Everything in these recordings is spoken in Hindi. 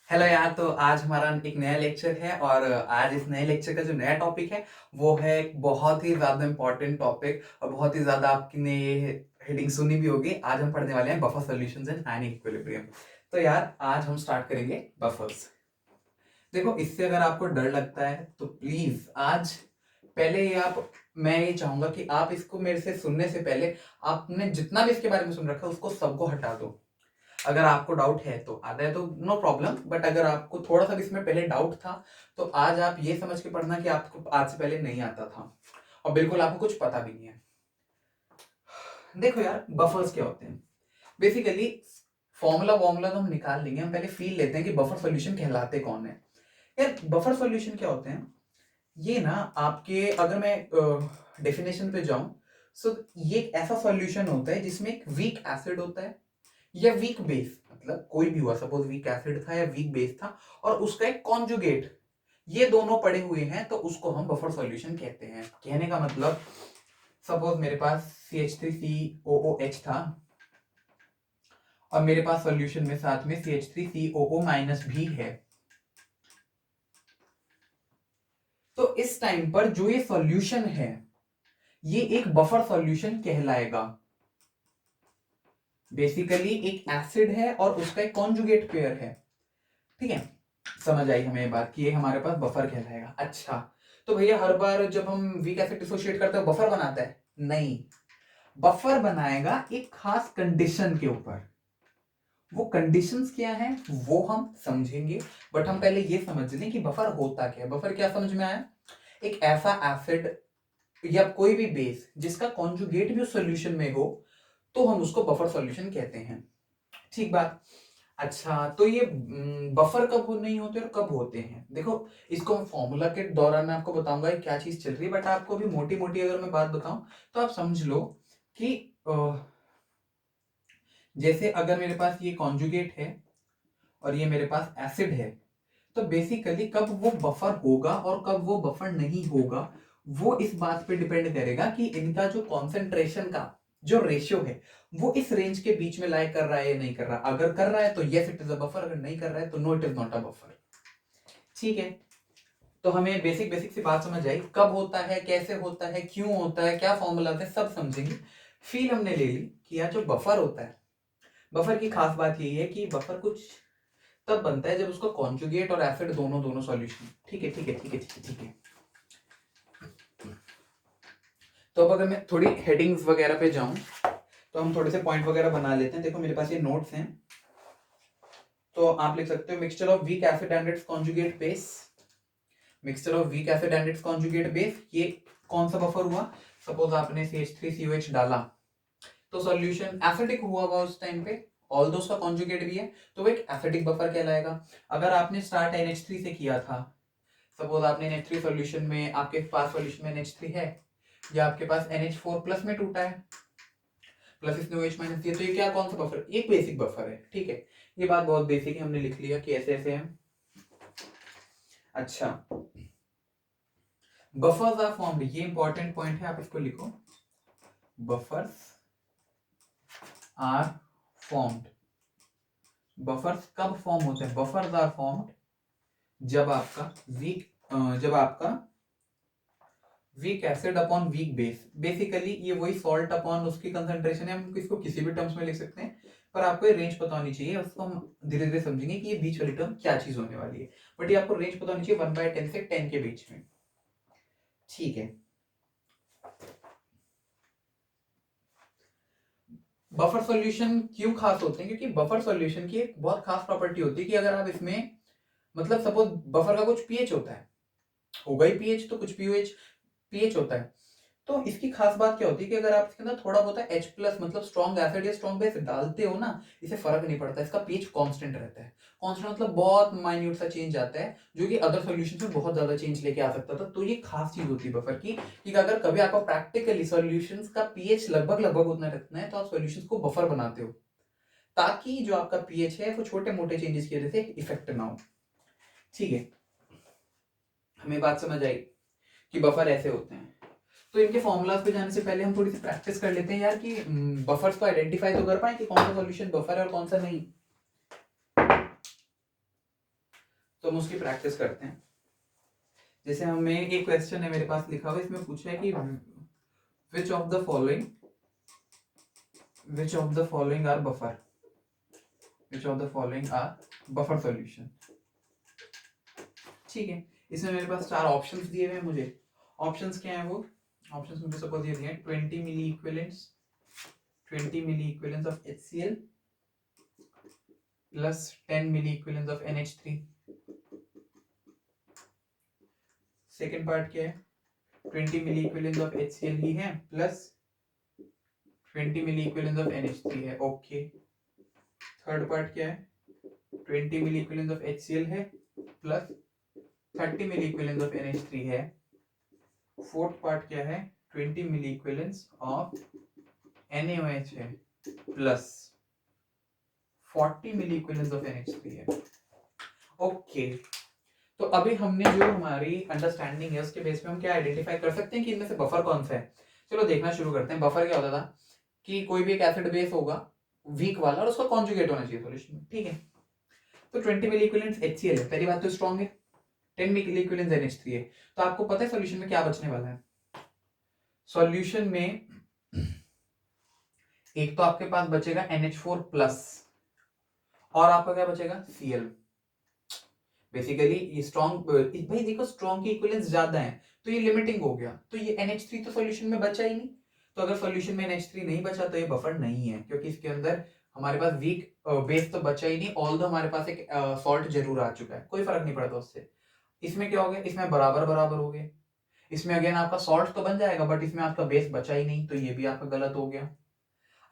हेलो यार, तो आज हमारा एक नया लेक्चर है और आज इस नए लेक्चर का जो नया टॉपिक है वो है एक बहुत ही ज्यादा इंपॉर्टेंट टॉपिक और बहुत ही ज्यादा आपने ये हेडिंग सुनी भी होगी। आज हम पढ़ने वाले हैं बफर सॉल्यूशंस इन आयनिक इक्विलिब्रियम। तो यार आज हम स्टार्ट करेंगे बफर्स। देखो, इससे अगर आपको डर लगता है तो प्लीज आज पहले ही आप मैं ये चाहूंगा कि आप इसको मेरे से सुनने से पहले आपने जितना भी इसके बारे में सुन रखा है उसको सबको हटा दो। अगर आपको डाउट है तो आता है तो नो प्रॉब्लम, बट अगर आपको थोड़ा सा भी इसमें पहले डाउट था तो आज आप ये समझ के पढ़ना कि आपको आज से पहले नहीं आता था और बिल्कुल आपको कुछ पता भी नहीं है। देखो यार, बफर्स क्या होते हैं बेसिकली। फॉर्मूला तो हम निकाल लेंगे, हम पहले फील लेते हैं कि बफर सॉल्यूशन कहलाते कौन है। यार बफर सॉल्यूशन क्या होते हैं, ये ना आपके अगर मैं डेफिनेशन पे जाऊं सो ये एक ऐसा सॉल्यूशन होता है जिसमें एक वीक एसिड होता है या वीक बेस, मतलब कोई भी हुआ, सपोज वीक एसिड था या वीक बेस था और उसका एक कॉन्जुगेट, ये दोनों पड़े हुए हैं तो उसको हम बफर सॉल्यूशन कहते हैं। कहने का मतलब सपोज मेरे पास CH3COOH था और मेरे पास सॉल्यूशन में साथ में CH3COO- भी है, तो इस टाइम पर जो ये सॉल्यूशन है ये एक बफर सॉल्यूशन कहलाएगा। बेसिकली एक एसिड है और उसका एक कॉन्जुगेट पेयर है। ठीक है, समझ आई हमें ये बात कि ये हमारे पास बफर कहलाएगा। अच्छा, तो भैया हर बार जब हम वीक एसिड डिसोशिएट करते हैं बफर बनाता है? नहीं, बफर बनाएगा एक खास कंडीशन के ऊपर। वो कंडीशंस क्या हैं वो हम समझेंगे, बट हम पहले ये समझ लें कि बफर होता क्या है। बफर क्या समझ में आया? एक ऐसा एसिड या कोई भी बेस जिसका कॉन्जुगेट भी उस सॉल्यूशन में हो तो हम उसको बफर सॉल्यूशन कहते हैं। ठीक बात। अच्छा, तो ये बफर कब नहीं होते और कब होते हैं? देखो, इसको मैं फॉर्मूला के दौरान मैं आपको बताऊंगा क्या चीज चल रही है, बट आपको भी मोटी मोटी अगर मैं बात बताऊं तो आप समझ लो कि जैसे अगर मेरे पास ये कॉन्जुगेट है और ये मेरे पास एसिड है, तो बेसिकली कब वो बफर होगा और कब वो बफर नहीं होगा वो इस बात पे डिपेंड करेगा कि इनका जो कॉन्सेंट्रेशन का जो रेशियो है वो इस रेंज के बीच में लाई कर रहा है या नहीं कर रहा। अगर कर रहा है तो yes it is a buffer, अगर नहीं कर रहा है तो no it is not a buffer. ठीक है, तो हमें बेसिक बेसिक सी बात समझ आई, कब होता है, कैसे होता है, क्यों होता है, क्या फॉर्मूला है, सब समझेंगे। फील हमने ले ली कि यार जो बफर होता है, बफर की खास बात यही है कि बफर कुछ तब बनता है जब उसका कॉन्जुगेट और एसिड दोनों दोनों सॉल्यूशन। ठीक है ठीक है ठीक है ठीक है ठीक है। तो अब अगर मैं थोड़ी हेडिंग्स वगैरह पे जाऊं तो हम थोड़े से पॉइंट वगैरह बना लेते हैं। देखो मेरे पास ये नोट्स हैं, तो आप लिख सकते हो mixture of weak acid and it's conjugate base. Mixture of weak acid and it's conjugate base, ये कौन सा बफर हुआ? सपोज आपने CH3COH डाला तो सॉल्यूशन एसिडिक हुआ हुआ उस टाइम पे, ऑल दो उसका कॉन्जुगेट भी है तो वो एक एसिडिक बफर कहलाएगा। अगर आपने स्टार्ट NH3 से किया था, सपोज आपने NH3 सॉल्यूशन में, आपके पास सॉल्यूशन में NH3 है या आपके पास NH4 प्लस में टूटा है, प्लस इसने OH माइनस दिया, तो ये क्या, कौन सा बफर? एक बेसिक बफर है। ठीक है, ये बात बहुत बेसिक है, हमने लिख लिया कि ऐसे ऐसे है। अच्छा, बफर्स आर फॉर्म्ड, ये इंपॉर्टेंट पॉइंट है, आप इसको लिखो। Buffers are formed. बफर्स कब फॉर्म होते हैं? बफर्स आर फॉर्म्ड जब आपका weak acid upon weak base. Basically ये वही सॉल्ट अपॉन उसकी कंसंट्रेशन है, हम इसको किसी भी टर्म्स में लिख सकते हैं, पर आपको ये रेंज पता होनी चाहिए। उसको हम धीरे धीरे समझेंगे कि ये बीच वाली टर्म क्या चीज होने वाली है, बट ये आपको रेंज पता होनी चाहिए 1/10 से 10 के बीच में। ठीक है, बफर सॉल्यूशन क्यों खास होते हैं? क्योंकि बफर सॉल्यूशन की एक बहुत खास प्रॉपर्टी होती है कि अगर आप इसमें, मतलब सपोज बफर का कुछ पीएच होता है, होगा ही पीएच, तो कुछ पीएच होता है, तो इसकी खास बात क्या होती है कि अगर आप इसके अंदर थोड़ा बहुत H प्लस मतलब स्ट्रॉन्ग एसिड या स्ट्रॉन्ग बेस डालते हो ना, इसे फर्क नहीं पड़ता, इसका पीएच कांस्टेंट रहता है। कांस्टेंट मतलब बहुत माइन्यूट सा चेंज आता है जो कि अदर सॉल्यूशन में बहुत ज्यादा चेंज लेके आ सकता था। तो ये खास चीज होती है बफर की कि अगर कभी आपको प्रैक्टिकली सॉल्यूशंस का पीएच लगभग लगभग उतना रखना है तो आप सॉल्यूशंस को बफर बनाते हो ताकि जो आपका पीएच है वो छोटे मोटे चेंजेस की वजह से इफेक्ट ना हो। ठीक है, हमें बात समझ आई कि बफर ऐसे होते हैं। तो इनके फॉर्मूलाज पे जाने से पहले हम थोड़ी सी प्रैक्टिस कर लेते हैं यार कि बफर्स को आइडेंटिफाई तो कर पाए कि कौन सा सॉल्यूशन बफर है और कौन सा नहीं। तो हम उसकी प्रैक्टिस करते हैं। जैसे हमें एक क्वेश्चन है मेरे पास लिखा हुआ, इसमें पूछा है कि which of the following are buffer, which of the following are buffer solution. ठीक है, इसमें मेरे पास 4 ऑप्शंस दिए हुए हैं मुझे। ऑप्शंस क्या है वो ऑप्शंस मुझे सपोज ये दिए हैं 20 मिली equivalents of HCl plus 10 milli equivalents of NH3। Second part क्या है, 20 मिली इक्विवेलेंट्स ऑफ HCl ही है plus 20 milli equivalents of NH3 है। ओके। थर्ड पार्ट क्या है, 20 मिली इक्विवेलेंट्स ऑफ HCl है plus 30 milli equivalents of NH3 है। फोर्थ पार्ट क्या है, 20 मिली इक्विवेलेंट्स ऑफ NaOH है plus 40 milli equivalents of NH3 है। ओके, तो अभी हमने जो हमारी अंडरस्टैंडिंग है उसके बेस पे हम क्या आइडेंटिफाई कर सकते हैं कि इनमें से बफर कौन सा है। चलो देखना शुरू करते हैं। बफर क्या होता था कि कोई भी एक एसिड बेस होगा वीक वाला और उसका कॉन्जुगेट होना चाहिए सॉल्यूशन में। ठीक है, तो 20 मिली इक्विवेलेंट्स HCl है, पहली बात तो स्ट्रॉन्ग है। 10 मिली इक्विवेलेंट्स NH3 है, तो आपको पता है सॉल्यूशन में क्या बचने वाला है। सॉल्यूशन में एक तो आपके पास बचेगा NH4 प्लस और आपका क्या बचेगा Cl। बेसिकली स्ट्रॉन्ग, भाई देखो स्ट्रॉन्ग की इक्विवेलेंस ज्यादा है तो ये लिमिटिंग हो गया, तो ये NH3 तो सॉल्यूशन में बचा ही नहीं। तो अगर सॉल्यूशन में NH3 नहीं बचा तो ये बफर नहीं है, क्योंकि इसके अंदर हमारे पास वीक बेस तो बचा ही नहीं, ऑल्दो हमारे पास एक सॉल्ट जरूर आ चुका है, कोई फर्क नहीं पड़ता उससे। इसमें क्या हो गया, इसमें बराबर बराबर हो गए। इसमें अगेन आपका सॉल्ट तो बन जाएगा बट इसमें आपका बेस बचा ही नहीं, तो ये भी आपका गलत हो गया।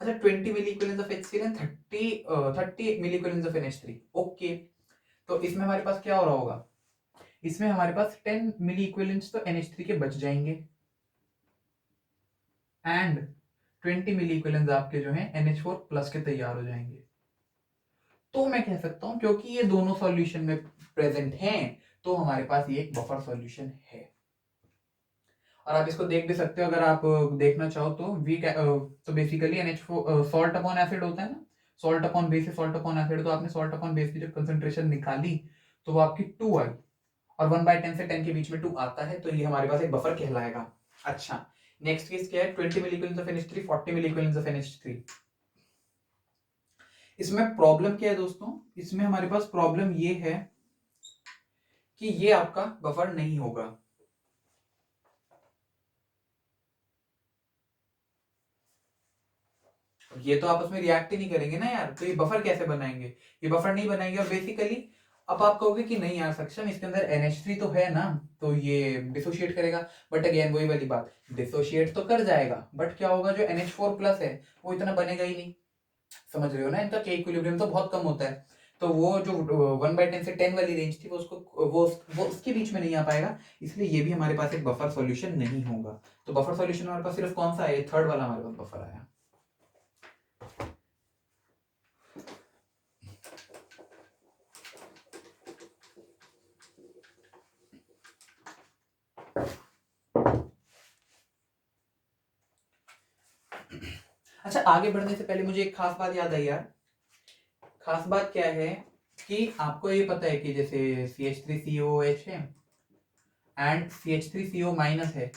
अच्छा, 20 milliequivalence of HCl and 30 milliequivalence of NH3। Okay, तो इसमें हमारे पास क्या हो रहा होगा, इसमें हमारे पास 10 मिली इक्विवेलेंट्स तो NH3 के बच जाएंगे एंड 20 मिली इक्विवेलेंट्स आपके जो हैं NH4 प्लस के तैयार हो जाएंगे। तो मैं कह सकता हूं क्योंकि ये दोनों सॉल्यूशन में प्रेजेंट हैं तो हमारे पास ये एक बफर सॉल्यूशन है। और आप इसको देख भी सकते हो, अगर आप देखना चाहो तो वीक, तो basically NH4 salt upon acid होता है ना, salt upon base, salt upon acid, तो आपने सॉल्ट अपॉन बेस की जब कंसंट्रेशन निकाली तो वो आपकी 2 आई और 1/10 से 10 के बीच में 2 आता है, तो ये हमारे पास एक बफर कहलाएगा। अच्छा, नेक्स्ट केस क्या है, 20 milliequivalence of NH3 40 milliequivalence of NH3। इसमें प्रॉब्लम क्या है दोस्तों, इसमें हमारे पास प्रॉब्लम ये है कि ये आपका बफर नहीं होगा। ये तो आपस में रिएक्ट ही नहीं करेंगे ना यार, तो ये बफर कैसे बनाएंगे, ये बफर नहीं बनाएंगे। और बेसिकली अब आप कहोगे कि नहीं यार सक्षम, इसके अंदर NH3 तो है ना, तो ये डिसोशिएट करेगा। बट अगेन वही वाली बात, डिसोशिएट तो कर जाएगा बट क्या होगा, जो NH4 प्लस है वो इतना बनेगा ही नहीं। समझ रहे हो ना, इनका के इक्विलिब्रियम तो बहुत कम होता है, तो वो जो 1/10 से 10 वाली रेंज थी वो उसको वो उसके बीच में नहीं आ पाएगा, इसलिए ये भी हमारे पास एक बफर सॉल्यूशन नहीं होगा। तो बफर सॉल्यूशन हमारे पास सिर्फ कौन सा है, थर्ड वाला हमारे पास बफर आया। अच्छा, आगे बढ़ने से पहले मुझे एक खास बात याद आई यार। खास बात क्या है कि आपको ये पता है कि जैसे CH3COOH है एंड CH3CO माइनस है,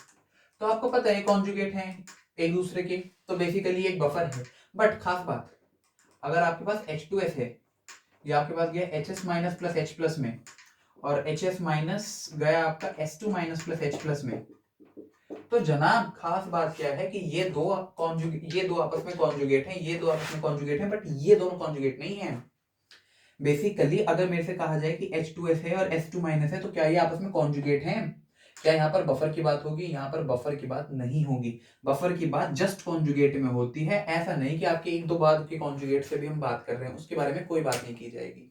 तो आपको पता है कॉन्जुगेट है एक दूसरे के, तो बेसिकली एक बफर है। बट खास बात, अगर आपके पास H2S है, या आपके पास गया HS minus plus H plus में, और HS माइनस गया आपका S2 minus plus H plus में, तो जनाब खास बात क्या है कि ये दो आपस में कॉन्जुगेट हैं, ये दो आपस में कॉन्जुगेट हैं, बट ये दोनों कॉन्जुगेट नहीं है। बेसिकली अगर मेरे से कहा जाए कि H2S है और S2 माइनस है, तो क्या ये आपस में कॉन्जुगेट हैं? क्या यहाँ पर बफर की बात होगी? यहाँ पर बफर की बात नहीं होगी। बफर की बात जस्ट कॉन्जुगेट में होती है, ऐसा नहीं कि आपके एक दो बाद के कॉन्जुगेट से भी हम बात कर रहे हैं, उसके बारे में कोई बात नहीं की जाएगी।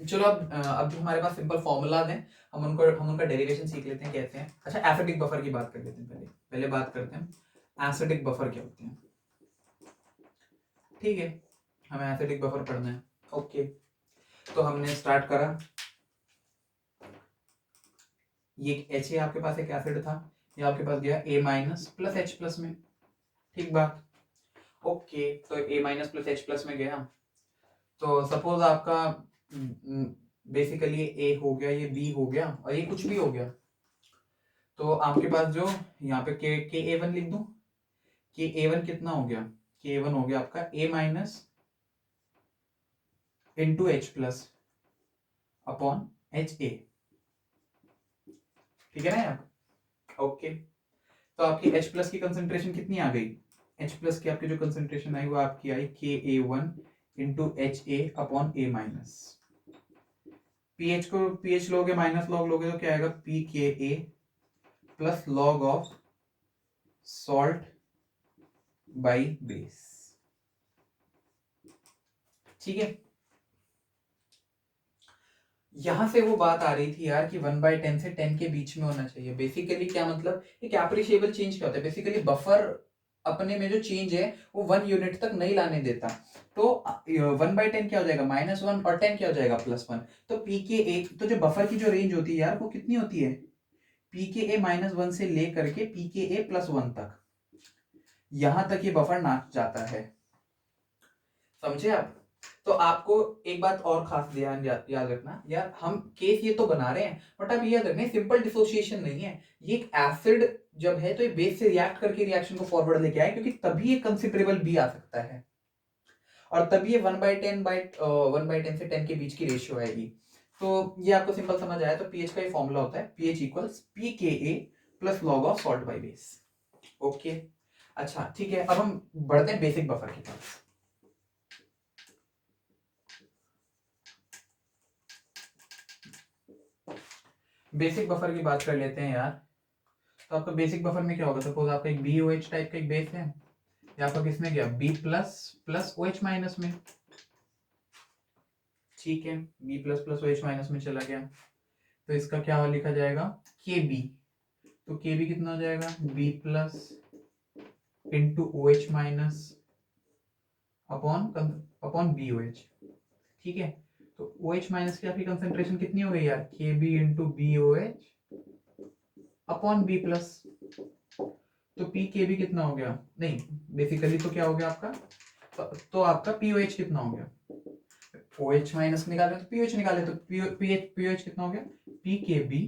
चलो अब जो हमारे पास सिंपल फॉर्मूलाज हैं हम उनका डेरिवेशन सीख लेते हैं कैसे हैं। अच्छा, एसिडिक बफर की बात कर लेते हैं, पहले बात करते हैं एसिडिक बफर क्या होते हैं। ठीक है, हमें एसिडिक बफर पढ़ना है। ओके, तो हमने स्टार्ट करा ये एच ए आपके पास एक एसिड था, ये आपके पास गया ए माइनस प्लस एच प्लस में, ठीक बात। ओके, तो ए माइनस प्लस एच प्लस में गया, तो सपोज आपका बेसिकली ए हो गया, ये बी हो गया और ये कुछ भी हो गया, तो आपके पास जो यहाँ पे के ए वन लिख दूं, के ए वन कितना हो गया, के ए वन हो गया आपका A minus into H plus upon H A, ठीक है ना यार। ओके, तो आपकी H प्लस की कंसंट्रेशन कितनी आ गई, H प्लस की आपकी जो कंसंट्रेशन आई वो आपकी आई के A one into H A upon A minus, pH को पीएच लोगे माइनस लॉग लोगे तो क्या आएगा, P K A plus log of salt by base, ठीक है। यहां से वो बात आ रही थी यार कि 1/10 से 10 के बीच में होना चाहिए। बेसिकली क्या मतलब, एक एप्रिशिएबल चेंज क्या होता है, बेसिकली बफर अपने में जो चेंज है वो 1 यूनिट तक नहीं लाने देता, तो 1/10 क्या हो जाएगा, -1 और 10 क्या हो जाएगा, +1। तो पी के ए, तो जो बफर की जो रेंज होती है यार वो कितनी होती है, पी के ए -1 से लेकर के पी के ए +1 तक, यहां तक ये बफर नाच जाता है, समझे आप। तो आपको एक बात और खास ध्यान याद रखना यार, हम केस ये तो बना रहे हैं बट आप ये याद रखना सिंपल डिसोसिएशन नहीं है, ये एक एसिड जब है तो ये बेस से रिएक्ट करके रिएक्शन को फॉरवर्ड लेके आए, क्योंकि तभी ये कंसिडरेबल बी आ सकता है, और तभी ये 1/10 से 10 के बीच की रेशियो आएगी। तो ये आपको सिंपल समझ आया, तो पीएच का ये फॉर्मूला होता है, pH equals P K A plus log of salt by base. Okay, अच्छा ठीक है, अब हम बढ़ते हैं बेसिक बफर के पास। बेसिक बफर की बात कर लेते हैं यार। तो आपका बेसिक बफर में क्या होगा, सपोज आपका एक BOH टाइप का एक बेस है, या आपका किसमें गया B plus plus OH minus में, ठीक है, B plus plus OH minus में चला गया, तो इसका क्या लिखा जाएगा, KB, तो KB कितना हो जाएगा, B plus into OH minus upon upon BOH, ठीक है। तो OH माइनस की आपकी कंसेंट्रेशन कितनी हो गई यार, KB into BOH upon B plus, तो पी के भी कितना हो गया, नहीं बेसिकली तो क्या हो गया आपका, तो आपका पीओएच कितना हो गया, OH माइनस निकाले तो पीओएच निकाले, तो पीओएच कितना हो गया, p k b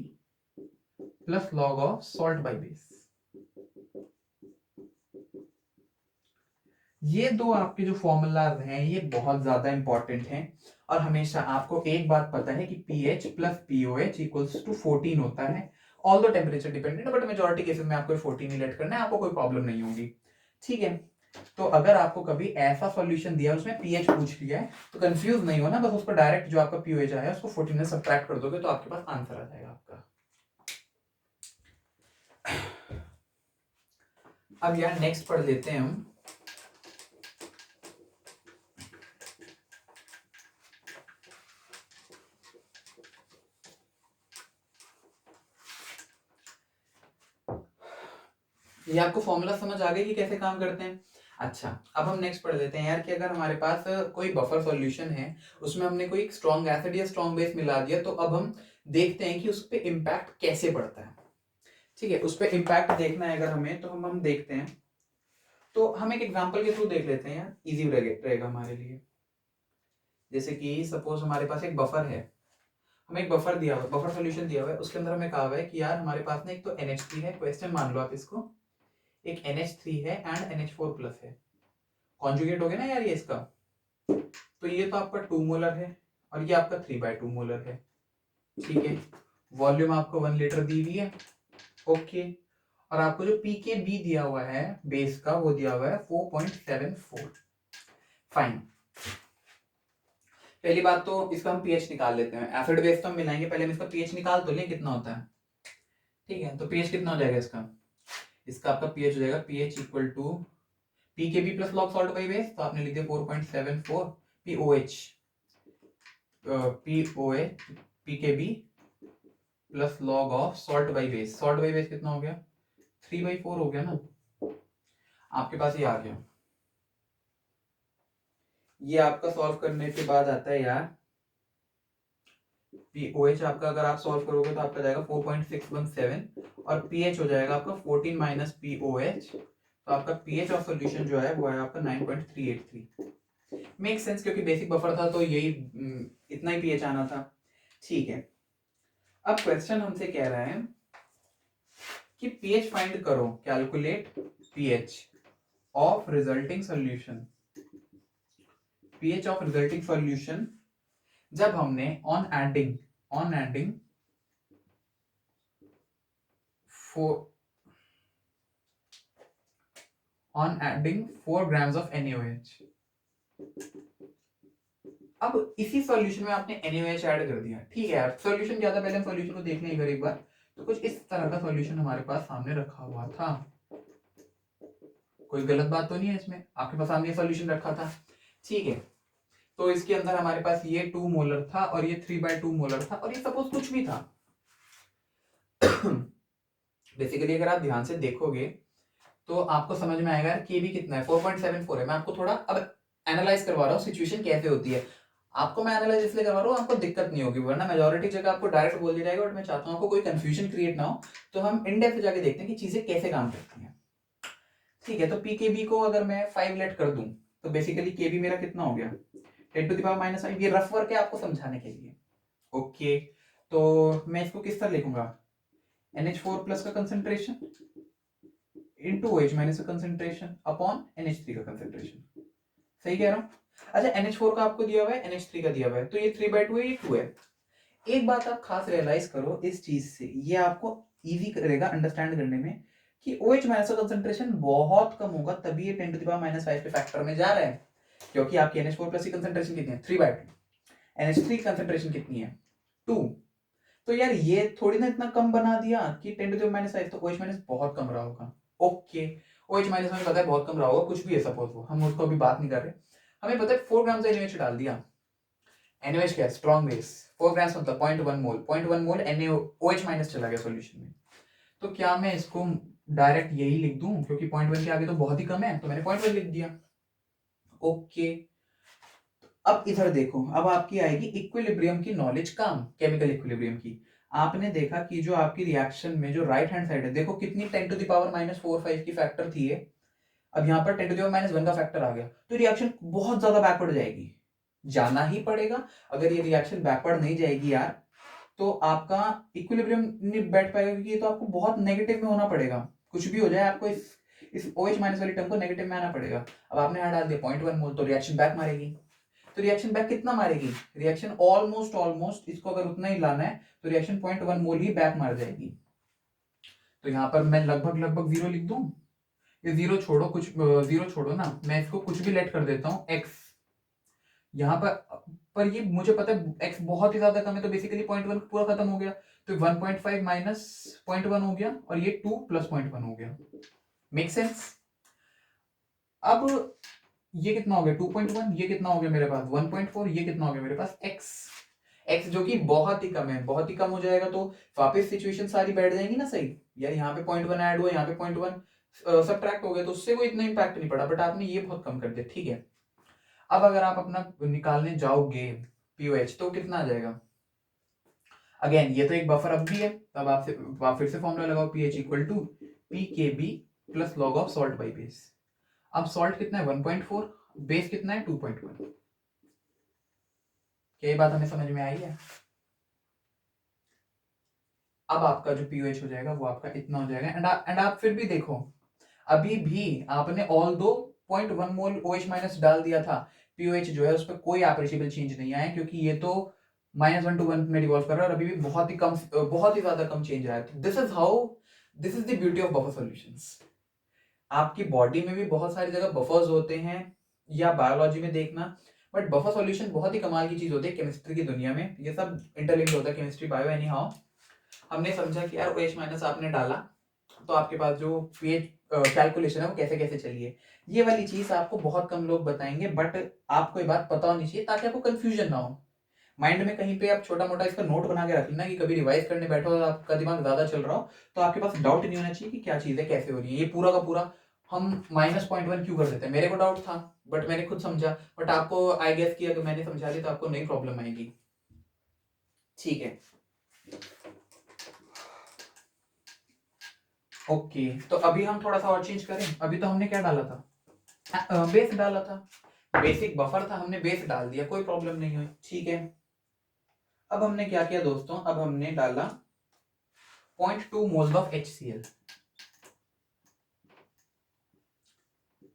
plus log of salt by base. ये दो आपके जो फॉर्मूलाज हैं ये बहुत ज्यादा इंपॉर्टेंट हैं, और हमेशा आपको एक बात पता है कि pH plus pOH equals to 14 होता है, all the temperature dependent, but majority cases में आपको 14 ही लेट करना है, आपको कोई प्रॉब्लम नहीं होगी, ठीक है। तो अगर आपको कभी ऐसा सॉल्यूशन दिया उसमें पीएच पूछ लिया है तो कंफ्यूज नहीं होना, बस उसको डायरेक्ट जो आपका पीओएच आया उसको 14 में सब्ट्रैक्ट कर दोगे तो आपके पास आंसर आ जाएगा आपका। अब यार नेक्स्ट पढ़ लेते हैं हम, ये आपको फॉर्मूला समझ आ गई कि कैसे काम करते हैं। अच्छा, अब हम नेक्स्ट पढ़ लेते हैं यार कि अगर हमारे पास कोई बफर सॉल्यूशन है, उसमें हमने कोई स्ट्रॉन्ग एसिड या स्ट्रॉन्ग बेस मिला दिया, तो अब हम देखते हैं कि उस पर इम्पैक्ट कैसे पड़ता है, ठीक है। उस पर इम्पैक्ट देखना है अगर हमें, तो हम देखते हैं, तो हम एक एग्जाम्पल के थ्रू देख लेते हैं यार, इजी रहेगा हमारे लिए। जैसे कि सपोज हमारे पास एक बफर है, हमें एक बफर दिया हुआ है, बफर सॉल्यूशन दिया हुआ है, उसके अंदर हमें कहा हुआ है कि यार हमारे पास ना एक तो NH3 है, क्वेश्चन मान लो आप इसको, एक NH3 है एंड NH4 प्लस है, कॉन्जुगेट हो गया ना यार ये इसका, तो ये तो आपका 2 मोलर है और ये आपका 3/2 मोलर है, ठीक है। वॉल्यूम आपको 1 लीटर दी हुई है, ओके। और आपको जो पीकेबी दिया हुआ है बेस का, वो दिया हुआ है 4.74, फाइन। पहली बात तो इसका हम पीएच निकाल लेते हैं, एसिड बेस तो हम मिलाएंगे, पहले हम इसका पीएच निकाल तो लें कितना होता है, ठीक है। तो पीएच कितना हो जाएगा इसका, इसका आपका पीएच हो जाएगा pH equal to pKb plus log salt by base, तो आपने लिख दिया 4.74 pOH, pOH pKb plus log of salt by base, salt by base कितना हो गया 3/4 हो गया ना, आपके पास ये आ गया। ये आपका सॉल्व करने के बाद आता है यार POH आपका अगर आप सॉल्व करोगे तो आपका जाएगा 4.617 और pH हो जाएगा आपका 14 माइनस POH, तो आपका pH ऑफ सोल्यूशन जो है वो है आपका 9.383। मेक सेंस, क्योंकि बेसिक बफर था तो यही इतना ही pH आना था। ठीक है, अब क्वेश्चन हमसे कह रहा है कि pH फाइंड करो, calculate pH of resulting solution. pH of resulting solution जब हमने on adding 4 grams of NaOH, अब इसी सॉल्यूशन में आपने NaOH ऐड कर दिया। ठीक है यार, सॉल्यूशन क्या था, पहले हम सॉल्यूशन को देखने एक बार। तो कुछ इस तरह का सॉल्यूशन हमारे पास सामने रखा हुआ था। कोई गलत बात तो नहीं है इसमें, आपके पास सामने सॉल्यूशन रखा था। ठीक है, तो इसके अंदर हमारे पास ये 2 मोलर था और ये 3/2 मोलर था और ये सपोज कुछ भी था। बेसिकली अगर आप ध्यान से देखोगे तो आपको समझ में आएगा के बी कितना है, 4.74 है। मैं आपको थोड़ा अब एनालाइज करवा रहा हूँ सिचुएशन कैसे होती है। आपको मैं एनालाइज इसलिए करवा रहा हूँ, आपको दिक्कत नहीं होगी, वरना मेजोरिटी जगह आपको डायरेक्ट बोल दिया जाएगा। बट मैं चाहता हूँ आपको कोई कंफ्यूजन क्रिएट ना हो, तो हम इन डेप्थ जाके देखते हैं कि चीजें कैसे काम करती हैं। ठीक है, तो पीकेबी को अगर मैं 5 लेट कर दूं तो बेसिकली केबी मेरा कितना हो गया, 10⁻⁻5। ये रफ वर्क है आपको समझाने के लिए। ओके, तो मैं इसको किस तरह लिखूंगा, NH4 प्लस का कंसेंट्रेशन इंटू OH माइनस का कंसेंट्रेशन अपॉन NH3 का कंसेंट्रेशन। सही कह रहा हूं? अच्छा, NH4 का आपको दिया हुआ है, NH3 का दिया हुआ है, तो ये 3/2 है, ये 2 है। एक बात आप खास रियलाइज करो इस चीज से, ये आपको इजी करेगा अंडरस्टैंड करने में कि OH माइनस का कंसेंट्रेशन बहुत कम होगा, तभी ये 10⁻⁻5 पे फैक्टर में जा रहा है, क्योंकि आपकी NH4 प्लस की कंसेंट्रेशन कितनी है, 3/2। NH3 की कंसेंट्रेशन कितनी है, 2। तो यार ये थोड़ी ना इतना कम बना दिया कि 10⁻⁻5, तो OH माइनस बहुत कम रहा होगा। ओके, OH माइनस हमें पता है बहुत कम रहा होगा, कुछ भी है सपोज, वो हम उसको अभी बात नहीं कर रहे। हमें पता है 4 ग्राम से NaOH डाल दिया। NaOH क्या है, स्ट्रॉन्ग बेस, 4 ग्राम मतलब 0.1 मोल, 0.1 मोल NaOH माइनस चला गया सॉल्यूशन में। तो क्या मैं इसको डायरेक्ट यही लिख दूं, क्योंकि 0.1 के आगे तो बहुत ही कम है, तो मैंने 0.1 लिख दिया। ओके, अब इधर देखो, अब आपकी आएगी इक्विलिब्रियम की नॉलेज काम, केमिकल इक्विलिब्रियम की। आपने देखा कि जो आपकी रिएक्शन में जो राइट हैंड साइड है, देखो कितनी 10⁻⁻45 की फैक्टर थी ये, अब यहाँ पर 10⁻⁻1 का फैक्टर आ गया, तो रिएक्शन बहुत ज्यादा बैकवर्ड जाएगी, जाना ही पड़ेगा। अगर ये रिएक्शन बैकवर्ड नहीं जाएगी यार, तो आपका इक्विलिब्रियम नहीं बैठ पाएगा, क्योंकि ये तो आपको बहुत नेगेटिव में होना पड़ेगा। कुछ भी हो जाए आपको इस OH माइनस वाली टर्म को नेगेटिव में आना पड़ेगा। अब आपने यहाँ डाल दिया 0.1 मोल, तो रिएक्शन बैक मारेगी। तो रिएक्शन बैक कितना मारेगी, रिएक्शन ऑलमोस्ट इसको अगर उतना ही लाना है तो रिएक्शन 0.1 मोल ही बैक मार जाएगी। तो यहाँ पर मैं लगभग 0 लिख दूं, ये 0 छोड़ो, कुछ 0 छोड़ो ना, मैं इसको कुछ भी लेट कर देता हूँ x। यहाँ पर ये मुझे पता है x बहुत ही ज्यादा कम है, तो बेसिकली 0.1 पूरा खत्म हो गया, तो 1.5 माइनस 0.1 हो गया और ये 2 प्लस 0.1 हो गया। Make sense? अब ये कितना हो गया 2.1, ये कितना हो गया मेरे पास 1.4, ये कितना हो गया मेरे पास x जो कि बहुत ही कम है, बहुत ही कम हो जाएगा तो वापस सिचुएशन सारी बैठ जाएंगी ना सही। यार यहाँ पे 0.1 ऐड हुआ, यहाँ पे 0.1 सबट्रैक्ट हो गया, तो उससे कोई इतना इंपैक्ट नहीं पड़ा, बट आपने ये बहुत कम कर दिया। ठीक है, अब अगर आप अपना निकालने जाओगे POH तो कितना आ जाएगा, अगेन ये तो एक बफर अब भी है, तब आप फिर से फॉर्मूला लगाओ, pH equal to PKB plus log of salt by base. अब सॉल्ट कितना है 1.4, बेस कितना है 2.1। क्या ये बात हमें समझ में आई है? अब आपका जो POH हो जाएगा वो आपका इतना हो जाएगा, एंड आप फिर भी देखो, अभी भी आपने ऑल दो 0.1 मोल OH माइनस डाल दिया था, POH जो है उस पर कोई अप्रिशिएबल चेंज नहीं आया, क्योंकि ये तो -1 to 1 में डिवॉल्व कर रहा है और अभी भी बहुत ही कम, बहुत ही ज्यादा कम चेंज आया। This is the beauty of buffer solutions. आपकी बॉडी में भी बहुत सारी जगह बफर्स होते हैं, या बायोलॉजी में देखना, बट बफर सॉल्यूशन बहुत ही कमाल की चीज होती है केमिस्ट्री की दुनिया में। ये सब इंटरलिंक्ड होता है, केमिस्ट्री बायो एनी हाउ। हमने समझा कि यार OH माइनस आपने डाला तो आपके पास जो pH कैलकुलेशन है वो कैसे कैसे चली है, ये वाली चीज आपको बहुत कम लोग बताएंगे, बट आपको ये बात पता होनी चाहिए ताकि आपको कंफ्यूजन ना हो। माइंड में कहीं पे आप छोटा मोटा इसका नोट बना के रख लेना कि कभी रिवाइज करने बैठो और आपका दिमाग ज्यादा चल रहा हो तो आपके पास डाउट नहीं होना चाहिए कि क्या चीज है, कैसे हो रही है। ये पूरा का पूरा हम -0.1 क्यों कर देते हैं, मेरे को डाउट था बट मैंने खुद समझा, बट आपको आई गेस कि अगर मैंने समझा दिया तो आपको नई प्रॉब्लम आएगी। ठीक है, ओके। तो अभी हम थोड़ा सा और चेंज करें। अभी तो हमने क्या डाला था, बेस डाला था, बेसिक बफर था, हमने बेस डाल दिया, कोई प्रॉब्लम नहीं हुई, ठीक है। अब हमने क्या किया दोस्तों, अब हमने डाला 0.2 मोल्स ऑफ HCl,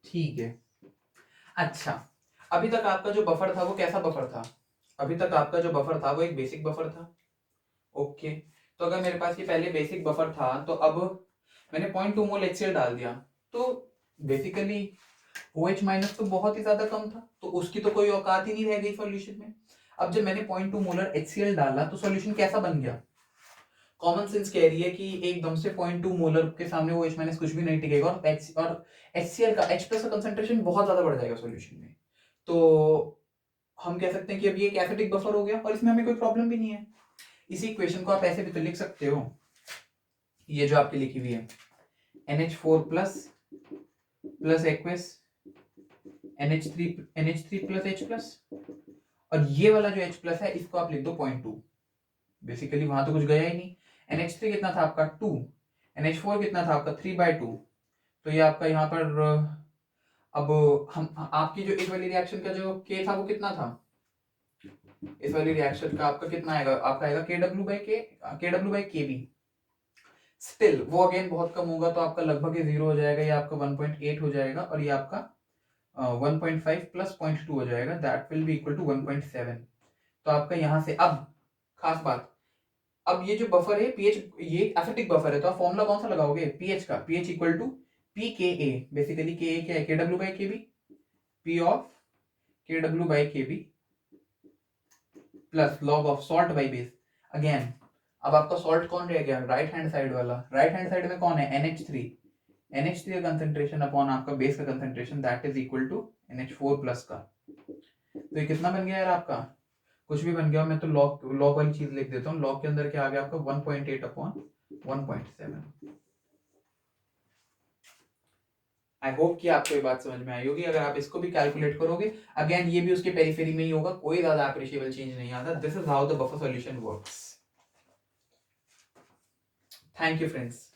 ठीक है। अच्छा, अभी तक आपका जो बफर था वो कैसा बफर था, अभी तक आपका जो बफर था वो एक बेसिक बफर था, ओके। तो अगर मेरे पास ये पहले बेसिक बफर था, तो अब मैंने 0.2 मोल HCl डाल दिया, तो बेसिकली OH माइनस तो बहुत ही ज्यादा कम था, तो उसकी तो कोई औकात ही नहीं रह गई सॉल्यूशन में। अब जब मैंने 0.2 मोलर HCl डाला तो सॉल्यूशन कैसा बन गया, कॉमन सेंस कह रही है कि एकदम से 0.2 मोलर के सामने वो H माइनस कुछ भी नहीं टिकेगा, और HCl का H प्लस का कंसंट्रेशन बहुत ज्यादा बढ़ जाएगा सॉल्यूशन में। तो हम कह सकते हैं कि अब ये एक एसिडिक बफर हो गया और इसमें हमें कोई प्रॉब्लम भी नहीं है। इसी इक्वेशन को आप ऐसे भी तो लिख सकते हो, ये जो आपकी लिखी हुई है NH4 plus plus aqueous NH3 plus H plus, और ये वाला जो H प्लस है इसको आप लिख दो 0.2, बेसिकली वहां तो कुछ गया ही नहीं। NH3 कितना था आपका 2, NH4 कितना था आपका 3/2, तो ये आपका यहाँ पर अब हम आपकी जो इस वाली रिएक्शन का जो K था वो कितना था, इस वाली रिएक्शन का आपका कितना आएगा, आपका आएगा KW/KB, स्टिल वो अगेन बहुत कम होगा, तो आपका लगभग ये 0 हो जाएगा, ये आपका 1.8 हो जाएगा, और ये आपका 1.5 प्लस 0.2 हो जाएगा, that will be equal to 1.7। तो आपका यहाँ से अब खास बात, अब ये जो बफर है पीएच, ये एसिडिक बफर है, तो आप फॉर्मूला कौन सा लगाओगे, पीएच का, pH equal to PKA, basically के क्या है, KW/KB, P of KW/KB plus log of salt by base. Again अब आपका सॉल्ट कौन रह गया, राइट हैंड साइड वाला, राइट हैंड साइड में कौन है NH3 का कंसंट्रेशन अपॉन आपका बेस का concentration, that is equal to NH4 plus का। तो ये कितना बन गया यार आपका, कुछ भी बन गया, मैं तो लॉग लॉग वाली चीज लिख देता हूँ, लॉग के अंदर क्या आ गया आपका 1.8 अपॉन 1.7। आई होप कि आपको ये बात समझ में आई होगी। अगर आप इसको भी कैलकुलेट करोगे, अगेन ये भी उसके पेरिफेरी में ही होगा, कोई ज्यादा अप्रिशिएबल चेंज नहीं आता। This is how the buffer solution works. Thank you friends.